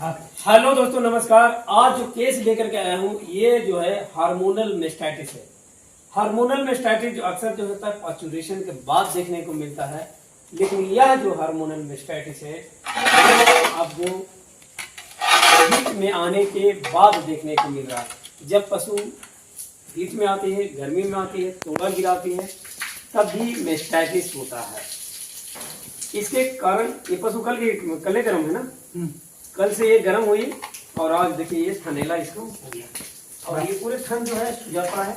Hello दोस्तों, नमस्कार। आज जो केस लेकर के आया हूँ ये जो है हार्मोनल मेस्टाइटिस है। हार्मोनल मेस्टाइटिस जो अक्सर जो होता है पास्चुरेशन के बाद देखने को मिलता है, लेकिन यह जो हार्मोनल मेस्टाइटिस है आपको हीट में आने के बाद देखने को मिल रहा है। जब पशु हीट में आती है, गर्मी में आती है, तोड़ा गिराती है, तब भी मेस्टाइटिस होता है। इसके कारण ये पशु कल गर्म है ना, कल से ये गर्म हुई और आज देखिए ये थनेला इसको हो गया और ये पूरे थन जो है सुजाता है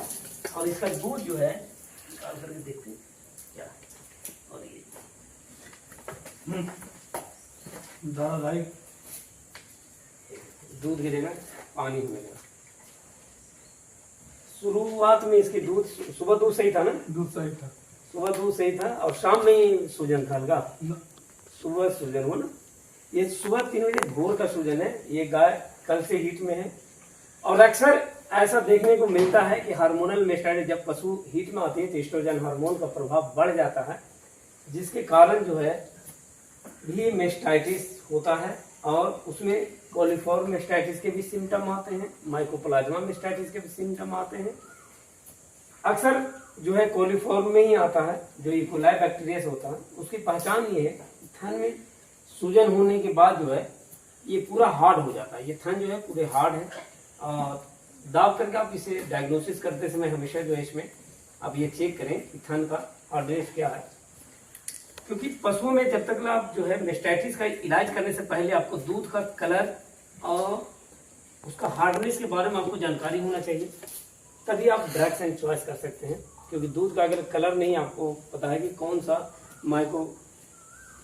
और इसका दूध जो है निकाल करके देखते हैं क्या है। और ये दादा भाई दूध गिरेगा, पानी मिलेगा। शुरुआत में इसकी दूध सुबह दूध सही था ना, दूध सही था, सुबह दूध सही था और शाम में ही सूजन था हल्का। सुबह सूजन हुआ ना, ये सुबह 3 बजे भोर का सूजन है। ये गाय कल से हीट में है और अक्सर ऐसा देखने को मिलता है कि हार्मोनल मेस्टाइटिस जब पशु हीट में आती है तो एस्ट्रोजन हार्मोन का प्रभाव बढ़ जाता है, जिसके कारण जो है भी मेस्टाइटिस होता है। और उसमें कोलिफॉर्म मेस्टाइटिस के भी सिम्टम आते हैं, माइकोप्लाज्मा मेस्टाइटिस के भी सिम्टम आते हैं। अक्सर जो है कोलिफॉर्म में ही आता है, जो इकोलाई बैक्टीरिया होता है। उसकी पहचान ये है थन में सूजन होने के बाद जो है ये पूरा हार्ड हो जाता है। ये थन जो है पूरे हार्ड है और दाब करके आप इसे डायग्नोसिस करते समय हमेशा जो है इसमें आप ये चेक करें कि थन का हार्डनेस क्या है, क्योंकि पशुओं में जब तक आप जो है मेस्टाइटिस का इलाज करने से पहले आपको दूध का कलर और उसका हार्डनेस के बारे में आपको जानकारी होना चाहिए, तभी आप ड्रग्स एंड चॉइस कर सकते हैं। क्योंकि दूध का अगर कलर नहीं आपको पता है कि कौन सा माइको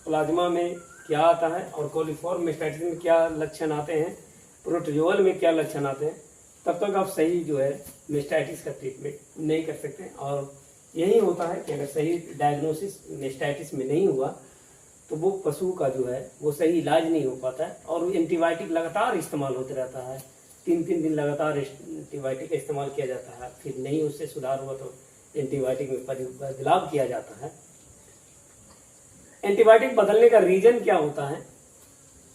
प्लाज्मा में क्या आता है और कोलिफॉर्म मेस्टाइटिस में क्या लक्षण आते हैं, प्रोटोजोअल में क्या लक्षण आते हैं, तब तक आप सही जो है मेस्टाइटिस का ट्रीटमेंट नहीं कर सकते। और यही होता है कि अगर सही डायग्नोसिस मेस्टाइटिस में नहीं हुआ तो वो पशु का जो है वो सही इलाज नहीं हो पाता है और एंटीबायोटिक लगातार इस्तेमाल होते रहता है। 3-3 दिन लगातार एंटीबायोटिक का इस्तेमाल किया जाता है, फिर नहीं उससे सुधार हुआ तो एंटीबायोटिक में बदलाव किया जाता है। एंटीबायोटिक बदलने का रीजन क्या होता है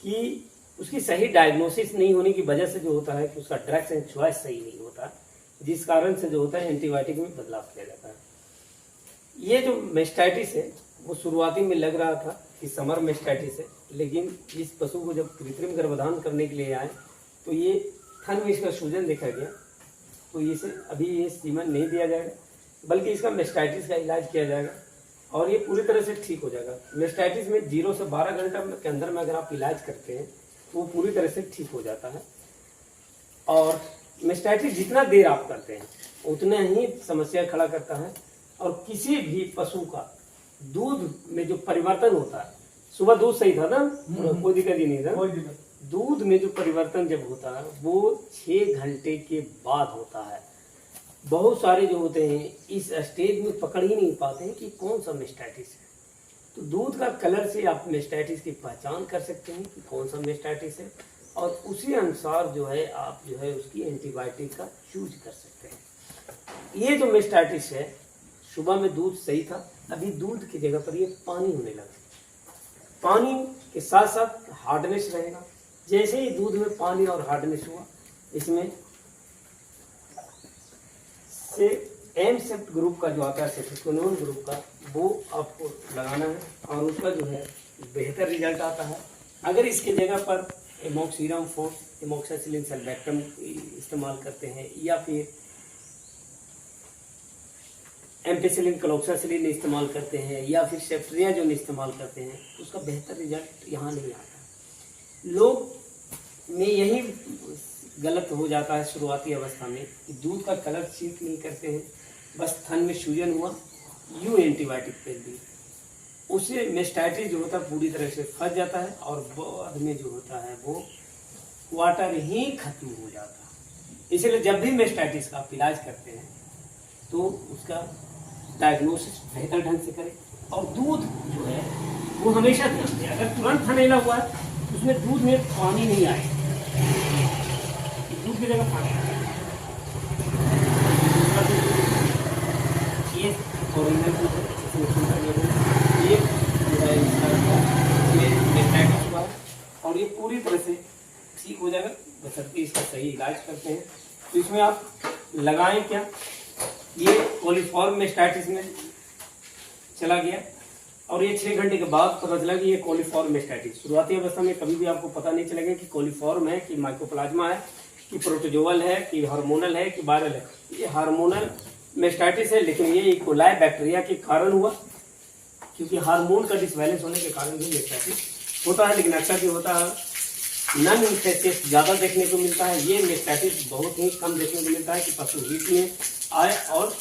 कि उसकी सही डायग्नोसिस नहीं होने की वजह से जो होता है कि उसका ड्रग्स एंड चॉइस सही नहीं होता, जिस कारण से जो होता है एंटीबायोटिक में बदलाव किया जाता है। ये जो मेस्टाइटिस है वो शुरुआती में लग रहा था कि समर मेस्टाइटिस है, लेकिन इस पशु को जब कृत्रिम गर्भधान करने के लिए आए तो ये थन में इसका सूजन देखा गया, तो इसे अभी ये सीमन नहीं दिया जाएगा, बल्कि इसका मेस्टाइटिस का इलाज किया जाएगा और ये पूरी तरह से ठीक हो जाएगा। मेस्टाइटिस में 0 से 12 घंटे के अंदर में अगर आप इलाज करते हैं तो वो पूरी तरह से ठीक हो जाता है। और मेस्टाइटिस जितना देर आप करते हैं उतना ही समस्या खड़ा करता है। और किसी भी पशु का दूध में जो परिवर्तन होता है, सुबह दूध सही था ना, कोई दिक्कत ही नहीं था, कोई दिक्कत। दूध में जो परिवर्तन जब होता है वो 6 घंटे के बाद होता है। बहुत सारे जो होते हैं इस स्टेज में पकड़ ही नहीं पाते हैं कि कौन सा मेस्टाइटिस है। तो दूध का कलर से आप मेस्टाइटिस की पहचान कर सकते हैं कि कौन सा मेस्टाइटिस है और उसी अनुसार जो है आप जो है उसकी एंटीबायोटिक का चूज कर सकते हैं। ये जो मेस्टाइटिस है, सुबह में दूध सही था, अभी दूध की जगह पर ये पानी होने लगा। पानी के साथ साथ हार्डनेस रहेगा। जैसे ही दूध में पानी और हार्डनेस हुआ, इसमें से एम सेप्ट ग्रुप का जो आता है, सेफ्टिकोनोन ग्रुप का, वो आपको लगाना है और उसका जो है बेहतर रिजल्ट आता है। अगर इसके जगह पर एमोक्सिलम फोर्स, एमोक्सासिलिन सल्बेक्टम इस्तेमाल करते हैं या फिर एम्पिसिलिन क्लोक्सासिलिन इस्तेमाल करते हैं या फिर सेफ्ट्रियाजोन इस्तेमाल करते हैं, तो उसका बेहतर रिजल्ट यहाँ नहीं आता। लोग में यही गलत हो जाता है शुरुआती अवस्था में कि दूध का कलर चेक नहीं करते हैं, बस थन में सूजन हुआ, यूँ एंटीबायोटिक फेल दी, उससे मेस्टाइटिस जो होता है पूरी तरह से फंस जाता है और बाद में जो होता है वो वाटर ही खत्म हो जाता है। इसलिए जब भी मेस्टाइटिस का आप इलाज करते हैं तो उसका डायग्नोसिस बेहतर ढंग से करें और दूध जो है वो हमेशा ध्यान दें। अगर तुरंत थनेला हुआ है उसमें दूध में पानी नहीं आए, दूध की जगह पानी आए। ये ओरिजिनल दूध है, ये जो है इसका ये मेस्टाइटिस हुआ और ये पूरी तरह से ठीक हो जाएगा, बशर्ते इसका सही इलाज करते हैं। तो इसमें आप लगाएं क्या, ये कोलिफॉर्म मेस्टाइटिस में चला गया और ये 6 घंटे के बाद पता चला कि ये कोलिफॉर्म मेस्टाइटिस। शुरुआती अवस्था में कभी भी आपको पता नहीं चलेगा कि कोलिफॉर्म है कि माइकोप्लाज्मा है कि प्रोटोजोअल है कि हार्मोनल है कि वायरल है। ये हार्मोनल मेस्टाइटिस है, लेकिन ये इकोलाई बैक्टीरिया के कारण हुआ, क्योंकि हार्मोन का डिसबैलेंस होने के कारण भी मेस्टाइटिस होता है। लेकिन अक्सर जो होता है नॉन इन्फेक्टिस ज़्यादा देखने को मिलता है, ये मेस्टाइटिस बहुत ही कम देखने को मिलता है कि पशु हीट में आए और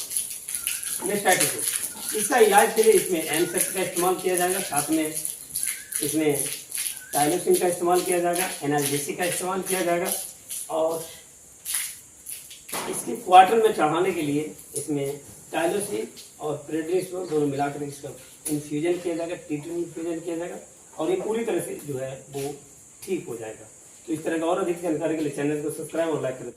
मेस्टाइटिस हो। इसका इलाज के लिए इसमें एनसेप्ट का इस्तेमाल किया जाएगा, साथ में इसमें टाइलोसिन का इस्तेमाल किया जाएगा, एनाल्जेसिक का इस्तेमाल किया जाएगा और इसके क्वार्टर में चढ़ाने के लिए इसमें टाइलोसिन और प्रेडनिसोन दोनों मिलाकर इसका इन्फ्यूजन किया जाएगा, टीटी इन्फ्यूजन किया जाएगा और ये पूरी तरह से जो है वो ठीक हो जाएगा। तो इस तरह का और अधिक जानकारी के लिए चैनल को सब्सक्राइब और लाइक करें।